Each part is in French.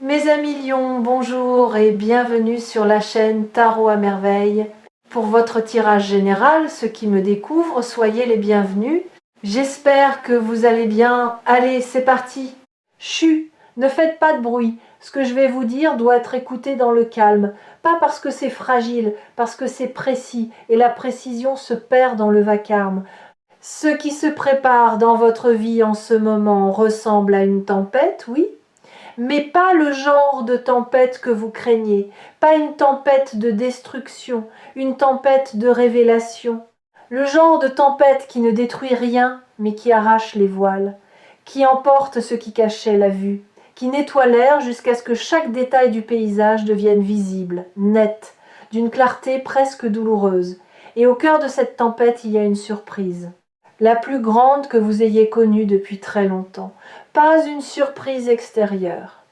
Mes amis lions, bonjour et bienvenue sur la chaîne Tarot à merveille. Pour votre tirage général, ceux qui me découvrent, soyez les bienvenus. J'espère que vous allez bien. Allez, c'est parti. Chut, ne faites pas de bruit. Ce que je vais vous dire doit être écouté dans le calme. Pas parce que c'est fragile, parce que c'est précis et la précision se perd dans le vacarme. Ce qui se prépare dans votre vie en ce moment ressemble à une tempête, oui, mais pas le genre de tempête que vous craignez, pas une tempête de destruction, une tempête de révélation. Le genre de tempête qui ne détruit rien, mais qui arrache les voiles, qui emporte ce qui cachait la vue, qui nettoie l'air jusqu'à ce que chaque détail du paysage devienne visible, net, d'une clarté presque douloureuse. Et au cœur de cette tempête, il y a une surprise, la plus grande que vous ayez connue depuis très longtemps. Pas une surprise extérieure,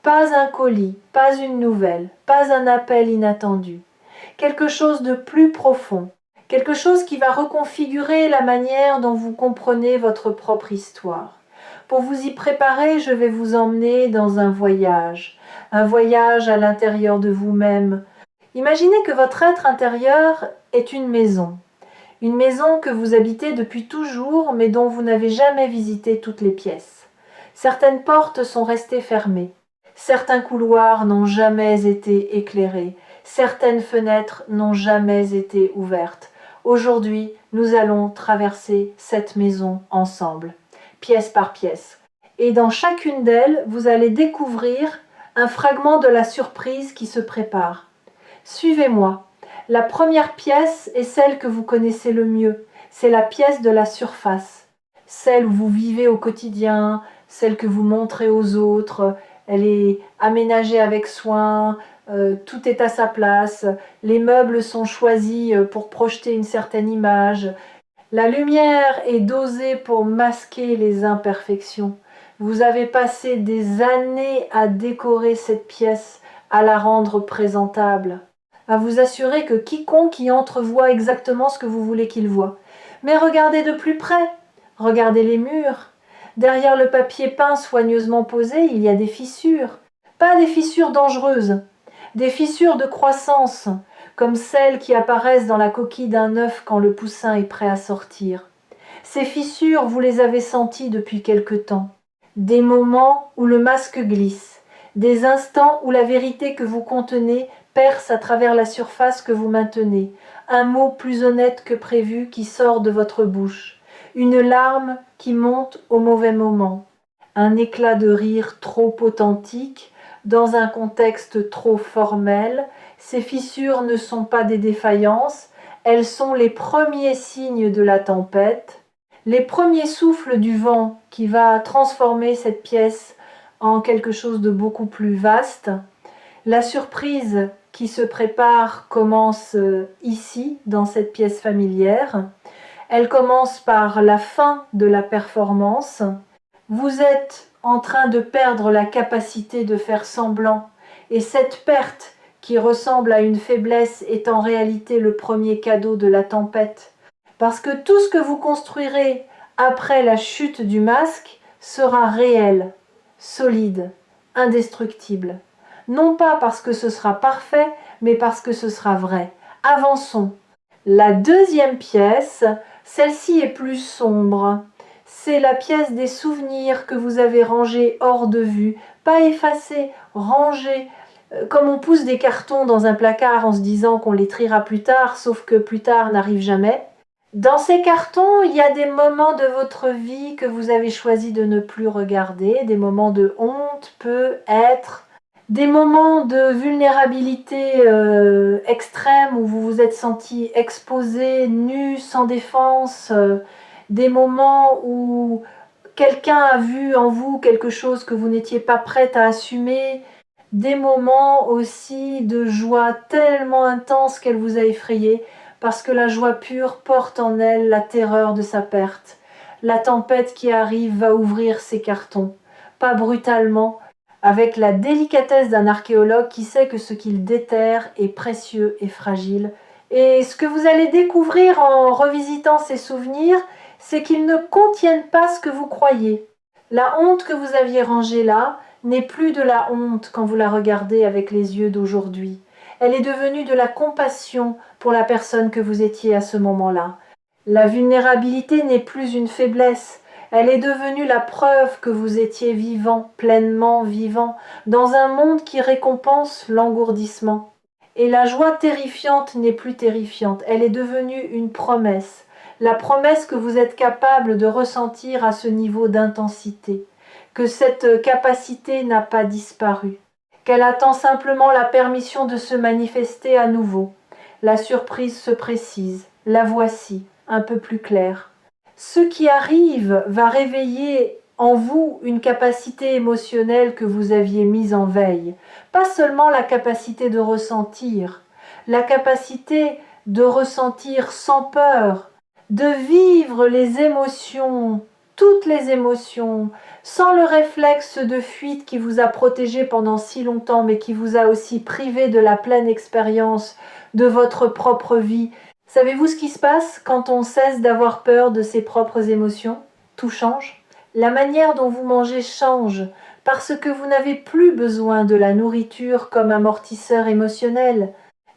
pas un colis, pas une nouvelle, pas un appel inattendu. Quelque chose de plus profond, quelque chose qui va reconfigurer la manière dont vous comprenez votre propre histoire. Pour vous y préparer, je vais vous emmener dans un voyage à l'intérieur de vous-même. Imaginez que votre être intérieur est une maison que vous habitez depuis toujours mais dont vous n'avez jamais visité toutes les pièces. Certaines portes sont restées fermées, certains couloirs n'ont jamais été éclairés, certaines fenêtres n'ont jamais été ouvertes. Aujourd'hui, nous allons traverser cette maison ensemble, pièce par pièce. Et dans chacune d'elles, vous allez découvrir un fragment de la surprise qui se prépare. Suivez-moi. La première pièce est celle que vous connaissez le mieux. C'est la pièce de la surface. Celle où vous vivez au quotidien, celle que vous montrez aux autres. Elle est aménagée avec soin, tout est à sa place. Les meubles sont choisis pour projeter une certaine image. La lumière est dosée pour masquer les imperfections. Vous avez passé des années à décorer cette pièce, à la rendre présentable, à vous assurer que quiconque y entre voit exactement ce que vous voulez qu'il voie. Mais regardez de plus près, regardez les murs. Derrière le papier peint soigneusement posé, il y a des fissures. Pas des fissures dangereuses, des fissures de croissance, comme celles qui apparaissent dans la coquille d'un œuf quand le poussin est prêt à sortir. Ces fissures, vous les avez senties depuis quelque temps. Des moments où le masque glisse, des instants où la vérité que vous contenez perce à travers la surface que vous maintenez, un mot plus honnête que prévu qui sort de votre bouche, une larme qui monte au mauvais moment, un éclat de rire trop authentique, dans un contexte trop formel. Ces fissures ne sont pas des défaillances, elles sont les premiers signes de la tempête, les premiers souffles du vent qui va transformer cette pièce en quelque chose de beaucoup plus vaste. La surprise qui se prépare commence ici, dans cette pièce familière. Elle commence par la fin de la performance. Vous êtes en train de perdre la capacité de faire semblant, et cette perte, qui ressemble à une faiblesse, est en réalité le premier cadeau de la tempête. Parce que tout ce que vous construirez après la chute du masque sera réel, solide, indestructible. Non pas parce que ce sera parfait, mais parce que ce sera vrai. Avançons. La deuxième pièce, celle-ci est plus sombre. C'est la pièce des souvenirs que vous avez rangés hors de vue, pas effacés, rangés, comme on pousse des cartons dans un placard en se disant qu'on les triera plus tard, sauf que plus tard n'arrive jamais. Dans ces cartons, il y a des moments de votre vie que vous avez choisi de ne plus regarder, des moments de honte, peut-être, des moments de vulnérabilité extrême où vous vous êtes senti exposé, nu, sans défense, des moments où quelqu'un a vu en vous quelque chose que vous n'étiez pas prête à assumer, des moments aussi de joie tellement intense qu'elle vous a effrayé, parce que la joie pure porte en elle la terreur de sa perte. La tempête qui arrive va ouvrir ses cartons, pas brutalement, avec la délicatesse d'un archéologue qui sait que ce qu'il déterre est précieux et fragile. Et ce que vous allez découvrir en revisitant ces souvenirs, c'est qu'ils ne contiennent pas ce que vous croyez. La honte que vous aviez rangée là n'est plus de la honte quand vous la regardez avec les yeux d'aujourd'hui. Elle est devenue de la compassion pour la personne que vous étiez à ce moment-là. La vulnérabilité n'est plus une faiblesse, elle est devenue la preuve que vous étiez vivant, pleinement vivant, dans un monde qui récompense l'engourdissement. Et la joie terrifiante n'est plus terrifiante, elle est devenue une promesse, la promesse que vous êtes capable de ressentir à ce niveau d'intensité, que cette capacité n'a pas disparu, qu'elle attend simplement la permission de se manifester à nouveau. La surprise se précise, la voici, un peu plus claire. Ce qui arrive va réveiller en vous une capacité émotionnelle que vous aviez mise en veille. Pas seulement la capacité de ressentir, la capacité de ressentir sans peur, de vivre les émotions, toutes les émotions, sans le réflexe de fuite qui vous a protégé pendant si longtemps, mais qui vous a aussi privé de la pleine expérience de votre propre vie. Savez-vous ce qui se passe quand on cesse d'avoir peur de ses propres émotions? Tout change. La manière dont vous mangez change, parce que vous n'avez plus besoin de la nourriture comme amortisseur émotionnel.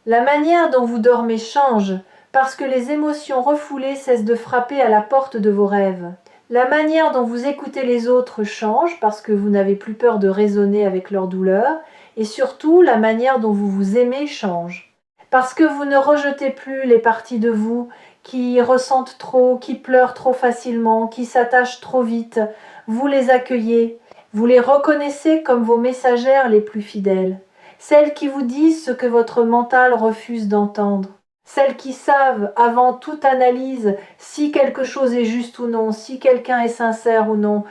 La manière dont vous dormez change, parce que les émotions refoulées cessent de frapper à la porte de vos rêves. La manière dont vous écoutez les autres change, parce que vous n'avez plus peur de raisonner avec leur douleur, et surtout la manière dont vous vous aimez change. Parce que vous ne rejetez plus les parties de vous qui ressentent trop, qui pleurent trop facilement, qui s'attachent trop vite. Vous les accueillez, vous les reconnaissez comme vos messagères les plus fidèles. Celles qui vous disent ce que votre mental refuse d'entendre. Celles qui savent, avant toute analyse, si quelque chose est juste ou non, si quelqu'un est sincère ou non,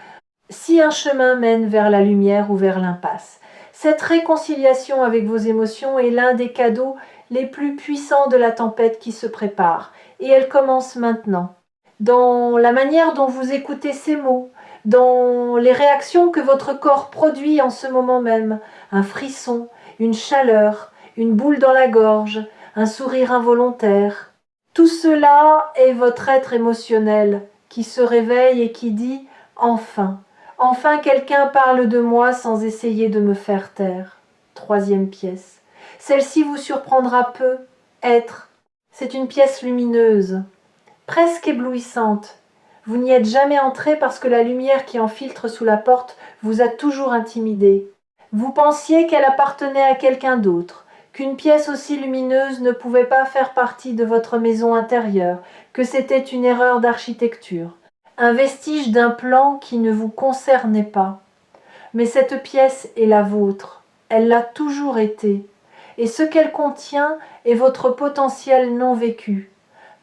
si un chemin mène vers la lumière ou vers l'impasse. Cette réconciliation avec vos émotions est l'un des cadeaux les plus puissants de la tempête qui se prépare, et elle commence maintenant. Dans la manière dont vous écoutez ces mots, dans les réactions que votre corps produit en ce moment même, un frisson, une chaleur, une boule dans la gorge, un sourire involontaire. Tout cela est votre être émotionnel qui se réveille et qui dit « Enfin, enfin quelqu'un parle de moi sans essayer de me faire taire. » Troisième pièce. Celle-ci vous surprendra peu. Être. C'est une pièce lumineuse, presque éblouissante. Vous n'y êtes jamais entré parce que la lumière qui en filtre sous la porte vous a toujours intimidé. Vous pensiez qu'elle appartenait à quelqu'un d'autre, qu'une pièce aussi lumineuse ne pouvait pas faire partie de votre maison intérieure, que c'était une erreur d'architecture, un vestige d'un plan qui ne vous concernait pas. Mais cette pièce est la vôtre, elle l'a toujours été, et ce qu'elle contient est votre potentiel non vécu,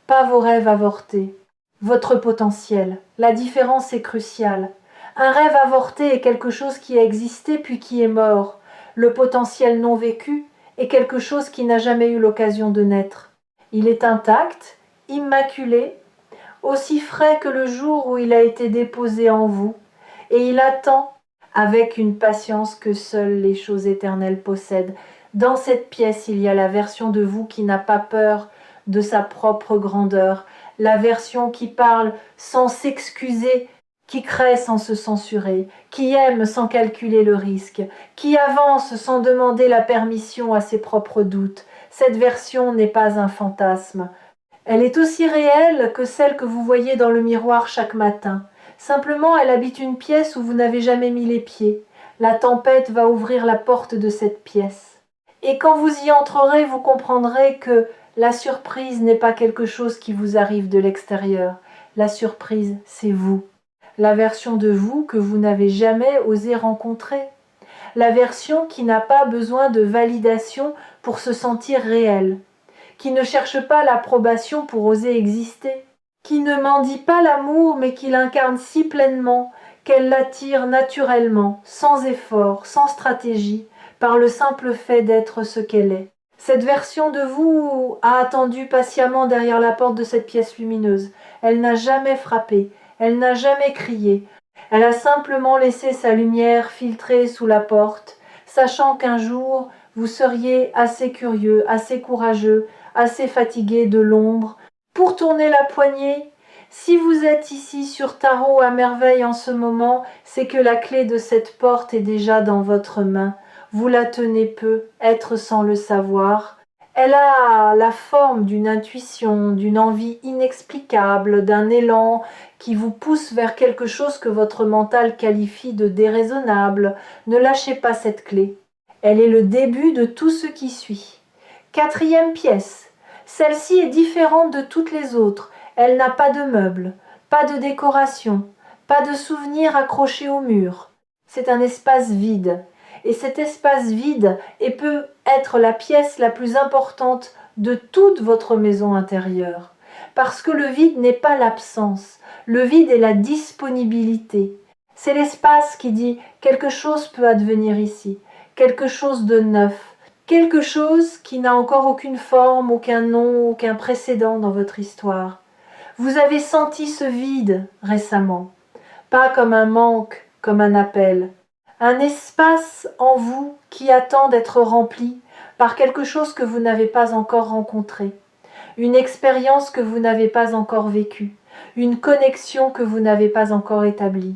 pas vos rêves avortés. Votre potentiel, la différence est cruciale. Un rêve avorté est quelque chose qui a existé puis qui est mort. Le potentiel non vécu est quelque chose qui n'a jamais eu l'occasion de naître. Il est intact, immaculé, aussi frais que le jour où il a été déposé en vous, et il attend, avec une patience que seules les choses éternelles possèdent. Dans cette pièce, il y a la version de vous qui n'a pas peur de sa propre grandeur, la version qui parle sans s'excuser, qui crée sans se censurer, qui aime sans calculer le risque, qui avance sans demander la permission à ses propres doutes. Cette version n'est pas un fantasme. Elle est aussi réelle que celle que vous voyez dans le miroir chaque matin. Simplement, elle habite une pièce où vous n'avez jamais mis les pieds. La tempête va ouvrir la porte de cette pièce. Et quand vous y entrerez, vous comprendrez que la surprise n'est pas quelque chose qui vous arrive de l'extérieur. La surprise, c'est vous. La version de vous que vous n'avez jamais osé rencontrer. La version qui n'a pas besoin de validation pour se sentir réelle. Qui ne cherche pas l'approbation pour oser exister. Qui ne mendie pas l'amour mais qui l'incarne si pleinement qu'elle l'attire naturellement, sans effort, sans stratégie, par le simple fait d'être ce qu'elle est. Cette version de vous a attendu patiemment derrière la porte de cette pièce lumineuse. Elle n'a jamais frappé, elle n'a jamais crié. Elle a simplement laissé sa lumière filtrer sous la porte, sachant qu'un jour vous seriez assez curieux, assez courageux, assez fatigué de l'ombre, pour tourner la poignée Si vous êtes ici sur Tarot à merveille en ce moment, c'est que la clé de cette porte est déjà dans votre main. Vous la tenez peu, être sans le savoir. Elle a la forme d'une intuition, d'une envie inexplicable, d'un élan qui vous pousse vers quelque chose que votre mental qualifie de déraisonnable. Ne lâchez pas cette clé. Elle est le début de tout ce qui suit. Quatrième pièce. Celle-ci est différente de toutes les autres. Elle n'a pas de meubles, pas de décoration, pas de souvenirs accrochés au mur. C'est un espace vide. Et cet espace vide peut être la pièce la plus importante de toute votre maison intérieure. Parce que le vide n'est pas l'absence. Le vide est la disponibilité. C'est l'espace qui dit quelque chose peut advenir ici, quelque chose de neuf, quelque chose qui n'a encore aucune forme, aucun nom, aucun précédent dans votre histoire. Vous avez senti ce vide récemment, pas comme un manque, comme un appel. Un espace en vous qui attend d'être rempli par quelque chose que vous n'avez pas encore rencontré, une expérience que vous n'avez pas encore vécue, une connexion que vous n'avez pas encore établie,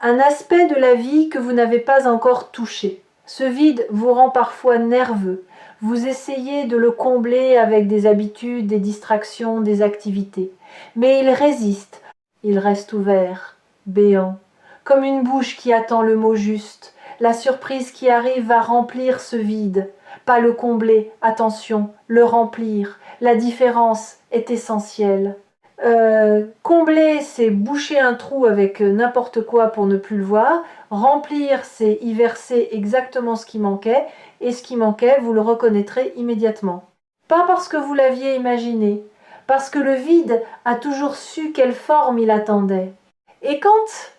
un aspect de la vie que vous n'avez pas encore touché. Ce vide vous rend parfois nerveux. Vous essayez de le combler avec des habitudes, des distractions, des activités. Mais il résiste. Il reste ouvert, béant, comme une bouche qui attend le mot juste. La surprise qui arrive va remplir ce vide. Pas le combler, attention, le remplir. La différence est essentielle. Combler, c'est boucher un trou avec n'importe quoi pour ne plus le voir. Remplir, c'est y verser exactement ce qui manquait. Et ce qui manquait, vous le reconnaîtrez immédiatement. Pas parce que vous l'aviez imaginé, parce que le vide a toujours su quelle forme il attendait. Et quand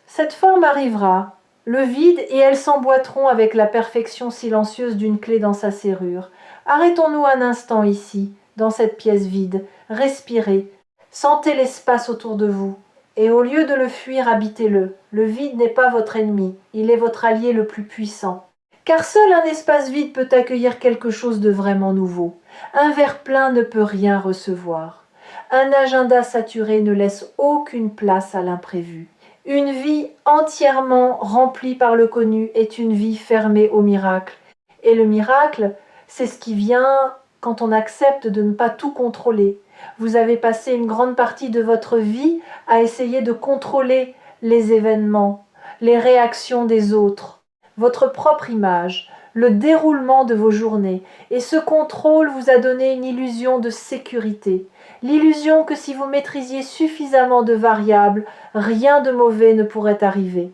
cette forme arrivera, le vide et elles s'emboîteront avec la perfection silencieuse d'une clé dans sa serrure. Arrêtons-nous un instant ici, dans cette pièce vide. Respirez. Sentez l'espace autour de vous. Et au lieu de le fuir, habitez-le. Le vide n'est pas votre ennemi, il est votre allié le plus puissant. Car seul un espace vide peut accueillir quelque chose de vraiment nouveau. Un verre plein ne peut rien recevoir. Un agenda saturé ne laisse aucune place à l'imprévu. Une vie entièrement remplie par le connu est une vie fermée au miracle. Et le miracle, c'est ce qui vient quand on accepte de ne pas tout contrôler. Vous avez passé une grande partie de votre vie à essayer de contrôler les événements, les réactions des autres, votre propre image, le déroulement de vos journées. Et ce contrôle vous a donné une illusion de sécurité. L'illusion que si vous maîtrisiez suffisamment de variables, rien de mauvais ne pourrait arriver.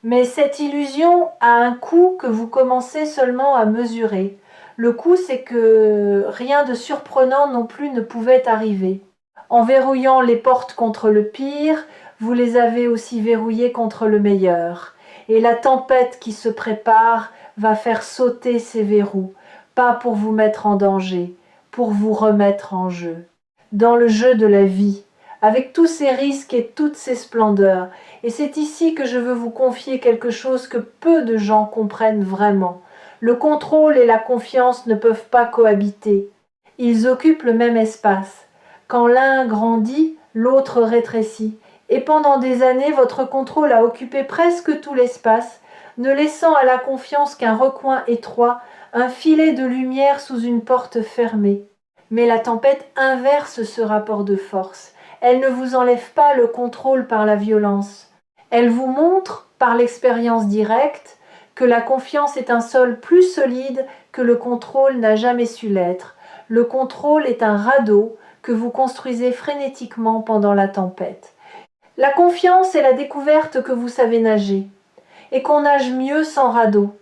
Mais cette illusion a un coût que vous commencez seulement à mesurer. Le coût, c'est que rien de surprenant non plus ne pouvait arriver. En verrouillant les portes contre le pire, vous les avez aussi verrouillées contre le meilleur. Et la tempête qui se prépare va faire sauter ces verrous, pas pour vous mettre en danger, pour vous remettre en jeu. Dans le jeu de la vie, avec tous ces risques et toutes ces splendeurs. Et c'est ici que je veux vous confier quelque chose que peu de gens comprennent vraiment. Le contrôle et la confiance ne peuvent pas cohabiter. Ils occupent le même espace. Quand l'un grandit, l'autre rétrécit. Et pendant des années, votre contrôle a occupé presque tout l'espace, ne laissant à la confiance qu'un recoin étroit, un filet de lumière sous une porte fermée. Mais la tempête inverse ce rapport de force. Elle ne vous enlève pas le contrôle par la violence. Elle vous montre, par l'expérience directe, que la confiance est un sol plus solide que le contrôle n'a jamais su l'être. Le contrôle est un radeau que vous construisez frénétiquement pendant la tempête. La confiance est la découverte que vous savez nager, et qu'on nage mieux sans radeau.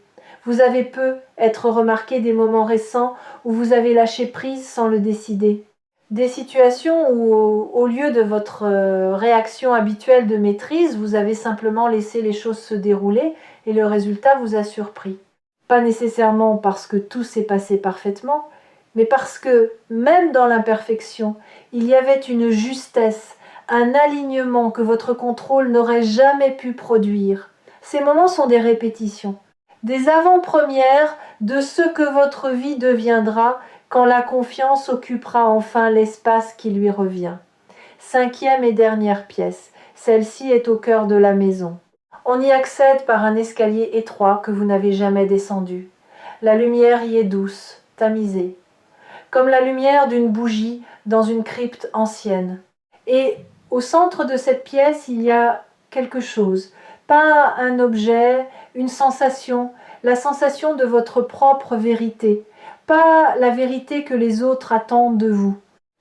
Vous avez être remarqué des moments récents où vous avez lâché prise sans le décider. Des situations où, au lieu de votre réaction habituelle de maîtrise, vous avez simplement laissé les choses se dérouler et le résultat vous a surpris. Pas nécessairement parce que tout s'est passé parfaitement, mais parce que, même dans l'imperfection, il y avait une justesse, un alignement que votre contrôle n'aurait jamais pu produire. Ces moments sont des répétitions, des avant-premières de ce que votre vie deviendra quand la confiance occupera enfin l'espace qui lui revient. 5e et dernière pièce. Celle-ci est au cœur de la maison. On y accède par un escalier étroit que vous n'avez jamais descendu. La lumière y est douce, tamisée, comme la lumière d'une bougie dans une crypte ancienne. Et au centre de cette pièce, il y a quelque chose, pas un objet, une sensation, la sensation de votre propre vérité, pas la vérité que les autres attendent de vous,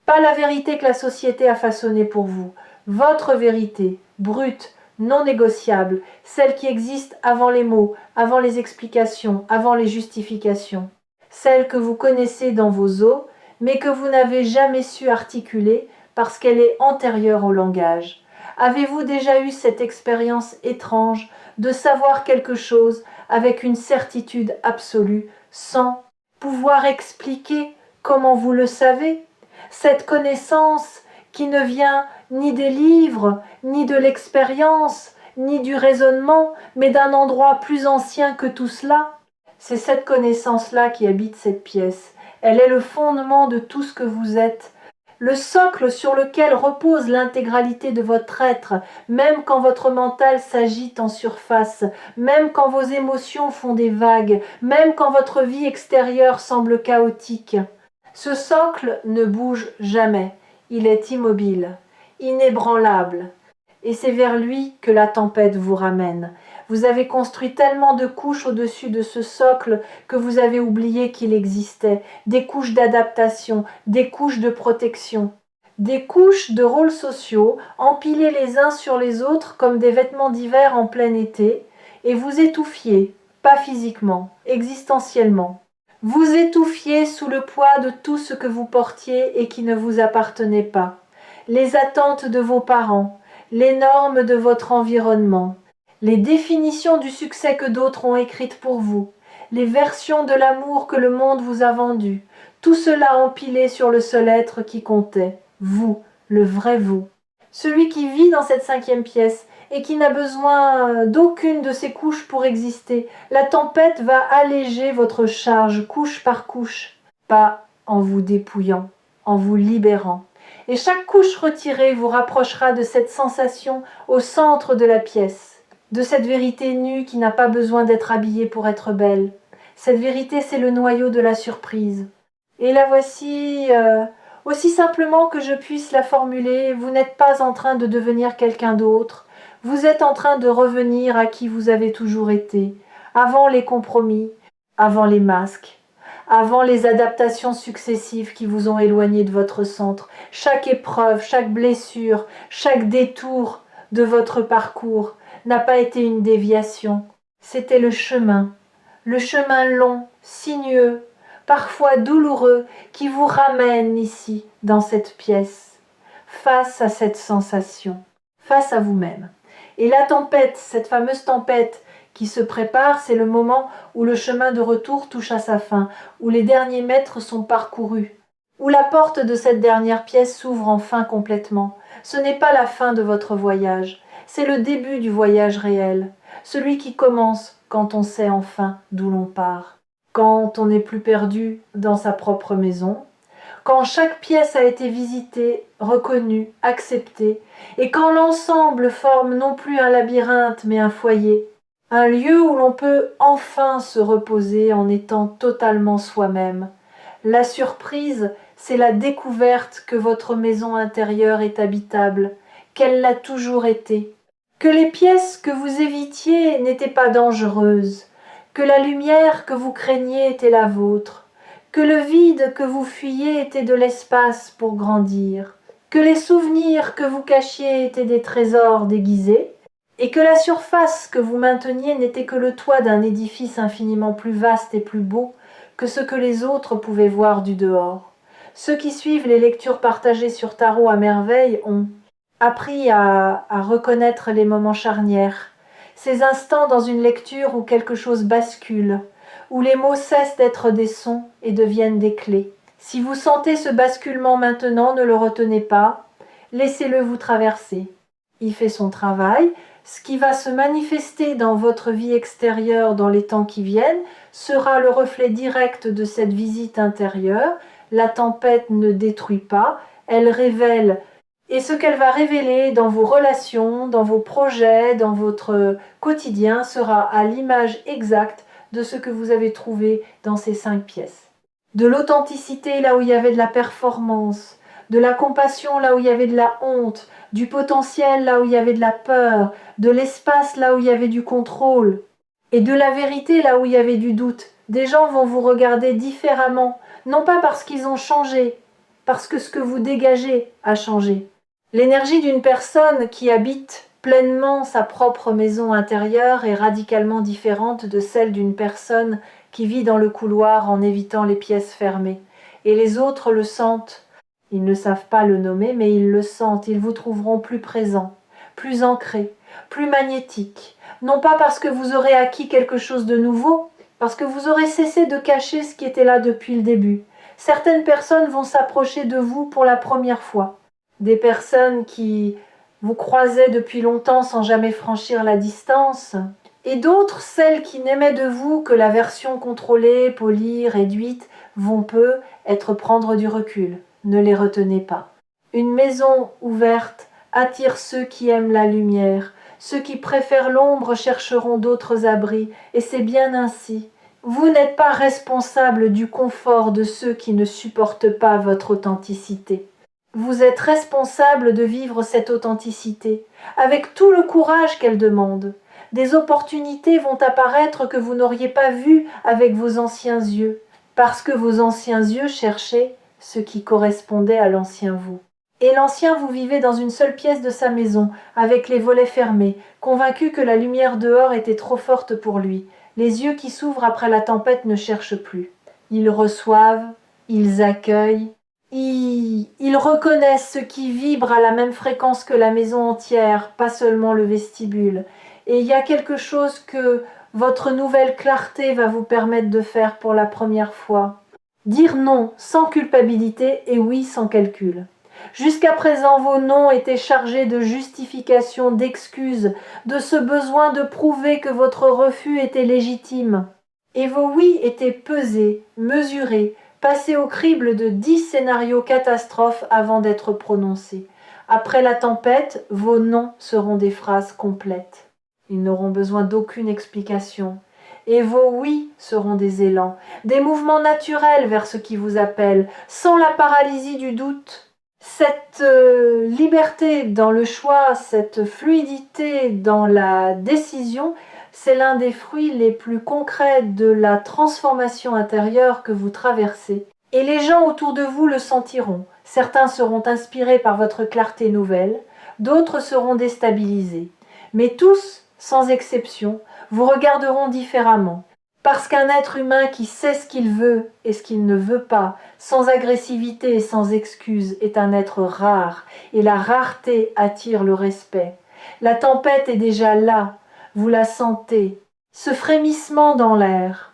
pas la vérité que la société a façonnée pour vous, votre vérité, brute, non négociable, celle qui existe avant les mots, avant les explications, avant les justifications, celle que vous connaissez dans vos os, mais que vous n'avez jamais su articuler parce qu'elle est antérieure au langage. Avez-vous déjà eu cette expérience étrange de savoir quelque chose avec une certitude absolue, sans pouvoir expliquer comment vous le savez? Cette connaissance qui ne vient ni des livres, ni de l'expérience, ni du raisonnement, mais d'un endroit plus ancien que tout cela. C'est cette connaissance-là qui habite cette pièce. Elle est le fondement de tout ce que vous êtes, le socle sur lequel repose l'intégralité de votre être, même quand votre mental s'agite en surface, même quand vos émotions font des vagues, même quand votre vie extérieure semble chaotique. Ce socle ne bouge jamais, il est immobile, inébranlable, et c'est vers lui que la tempête vous ramène. Vous avez construit tellement de couches au-dessus de ce socle que vous avez oublié qu'il existait, des couches d'adaptation, des couches de protection, des couches de rôles sociaux empilés les uns sur les autres comme des vêtements d'hiver en plein été, et vous étouffiez, pas physiquement, existentiellement. Vous étouffiez sous le poids de tout ce que vous portiez et qui ne vous appartenait pas, les attentes de vos parents, les normes de votre environnement, les définitions du succès que d'autres ont écrites pour vous, les versions de l'amour que le monde vous a vendues, tout cela empilé sur le seul être qui comptait, vous, le vrai vous. Celui qui vit dans cette 5e pièce et qui n'a besoin d'aucune de ces couches pour exister. La tempête va alléger votre charge couche par couche, pas en vous dépouillant, en vous libérant. Et chaque couche retirée vous rapprochera de cette sensation au centre de la pièce, de cette vérité nue qui n'a pas besoin d'être habillée pour être belle. Cette vérité, c'est le noyau de la surprise. Et la voici, aussi simplement que je puisse la formuler, vous n'êtes pas en train de devenir quelqu'un d'autre, vous êtes en train de revenir à qui vous avez toujours été, avant les compromis, avant les masques, avant les adaptations successives qui vous ont éloigné de votre centre. Chaque épreuve, chaque blessure, chaque détour de votre parcours n'a pas été une déviation, c'était le chemin long, sinueux, parfois douloureux, qui vous ramène ici, dans cette pièce, face à cette sensation, face à vous-même. Et la tempête, cette fameuse tempête qui se prépare, c'est le moment où le chemin de retour touche à sa fin, où les derniers mètres sont parcourus, où la porte de cette dernière pièce s'ouvre enfin complètement. Ce n'est pas la fin de votre voyage, c'est le début du voyage réel, celui qui commence quand on sait enfin d'où l'on part, quand on n'est plus perdu dans sa propre maison, quand chaque pièce a été visitée, reconnue, acceptée, et quand l'ensemble forme non plus un labyrinthe mais un foyer, un lieu où l'on peut enfin se reposer en étant totalement soi-même. La surprise, c'est la découverte que votre maison intérieure est habitable, qu'elle l'a toujours été, que les pièces que vous évitiez n'étaient pas dangereuses, que la lumière que vous craigniez était la vôtre, que le vide que vous fuyiez était de l'espace pour grandir, que les souvenirs que vous cachiez étaient des trésors déguisés, et que la surface que vous mainteniez n'était que le toit d'un édifice infiniment plus vaste et plus beau que ce que les autres pouvaient voir du dehors. Ceux qui suivent les lectures partagées sur Tarot à merveille ont appris à reconnaître les moments charnières, ces instants dans une lecture où quelque chose bascule, où les mots cessent d'être des sons et deviennent des clés. Si vous sentez ce basculement maintenant, ne le retenez pas, laissez-le vous traverser. Il fait son travail. Ce qui va se manifester dans votre vie extérieure dans les temps qui viennent sera le reflet direct de cette visite intérieure. La tempête ne détruit pas, elle révèle Et ce qu'elle va révéler dans vos relations, dans vos projets, dans votre quotidien sera à l'image exacte de ce que vous avez trouvé dans ces 5 pièces. De l'authenticité là où il y avait de la performance, de la compassion là où il y avait de la honte, du potentiel là où il y avait de la peur, de l'espace là où il y avait du contrôle, et de la vérité là où il y avait du doute. Des gens vont vous regarder différemment, non pas parce qu'ils ont changé, parce que ce que vous dégagez a changé. L'énergie d'une personne qui habite pleinement sa propre maison intérieure est radicalement différente de celle d'une personne qui vit dans le couloir en évitant les pièces fermées. Et les autres le sentent. Ils ne savent pas le nommer, mais ils le sentent. Ils vous trouveront plus présent, plus ancré, plus magnétique. Non pas parce que vous aurez acquis quelque chose de nouveau, parce que vous aurez cessé de cacher ce qui était là depuis le début. Certaines personnes vont s'approcher de vous pour la première fois. Des personnes qui vous croisaient depuis longtemps sans jamais franchir la distance, et d'autres, celles qui n'aimaient de vous que la version contrôlée, polie, réduite, vont peu être prendre du recul. Ne les retenez pas. Une maison ouverte attire ceux qui aiment la lumière. Ceux qui préfèrent l'ombre chercheront d'autres abris, et c'est bien ainsi. Vous n'êtes pas responsable du confort de ceux qui ne supportent pas votre authenticité. Vous êtes responsable de vivre cette authenticité, avec tout le courage qu'elle demande. Des opportunités vont apparaître que vous n'auriez pas vues avec vos anciens yeux, parce que vos anciens yeux cherchaient ce qui correspondait à l'ancien vous. Et l'ancien vous vivait dans une seule pièce de sa maison, avec les volets fermés, convaincu que la lumière dehors était trop forte pour lui. Les yeux qui s'ouvrent après la tempête ne cherchent plus. Ils reçoivent, ils accueillent, ils reconnaissent ce qui vibre à la même fréquence que la maison entière, pas seulement le vestibule. Et il y a quelque chose que votre nouvelle clarté va vous permettre de faire pour la première fois. Dire non sans culpabilité et oui sans calcul. Jusqu'à présent, vos noms étaient chargés de justifications, d'excuses, de ce besoin de prouver que votre refus était légitime. Et vos oui étaient pesés, mesurés, passés au crible de 10 scénarios catastrophes avant d'être prononcés. Après la tempête, vos noms seront des phrases complètes. Ils n'auront besoin d'aucune explication. Et vos oui seront des élans, des mouvements naturels vers ce qui vous appelle, sans la paralysie du doute. Cette liberté dans le choix, cette fluidité dans la décision, c'est l'un des fruits les plus concrets de la transformation intérieure que vous traversez. Et les gens autour de vous le sentiront. Certains seront inspirés par votre clarté nouvelle, d'autres seront déstabilisés. Mais tous, sans exception, vous regarderont différemment. Parce qu'un être humain qui sait ce qu'il veut et ce qu'il ne veut pas, sans agressivité et sans excuse, est un être rare, et la rareté attire le respect. La tempête est déjà là, vous la sentez, ce frémissement dans l'air,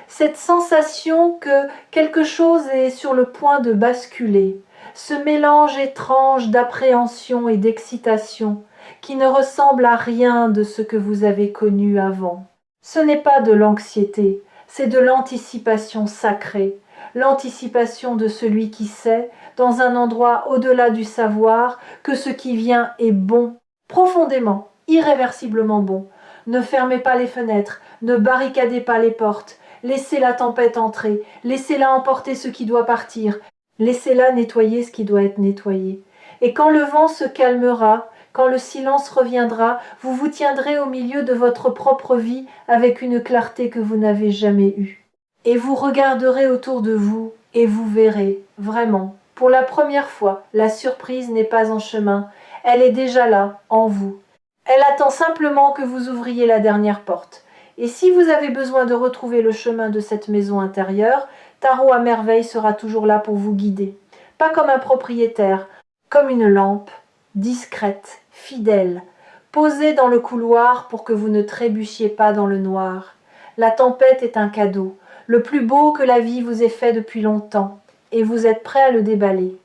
cette sensation que quelque chose est sur le point de basculer, ce mélange étrange d'appréhension et d'excitation qui ne ressemble à rien de ce que vous avez connu avant. Ce n'est pas de l'anxiété, c'est de l'anticipation sacrée, l'anticipation de celui qui sait, dans un endroit au-delà du savoir, que ce qui vient est bon, profondément, irréversiblement bon. Ne fermez pas les fenêtres, ne barricadez pas les portes, laissez la tempête entrer, laissez-la emporter ce qui doit partir, laissez-la nettoyer ce qui doit être nettoyé. Et quand le vent se calmera, quand le silence reviendra, vous vous tiendrez au milieu de votre propre vie avec une clarté que vous n'avez jamais eue. Et vous regarderez autour de vous et vous verrez, vraiment, pour la première fois, la surprise n'est pas en chemin, elle est déjà là, en vous. Elle attend simplement que vous ouvriez la dernière porte. Et si vous avez besoin de retrouver le chemin de cette maison intérieure, Tarot à merveille sera toujours là pour vous guider. Pas comme un propriétaire, comme une lampe, discrète, fidèle, posée dans le couloir pour que vous ne trébuchiez pas dans le noir. La tempête est un cadeau, le plus beau que la vie vous ait fait depuis longtemps, et vous êtes prêt à le déballer.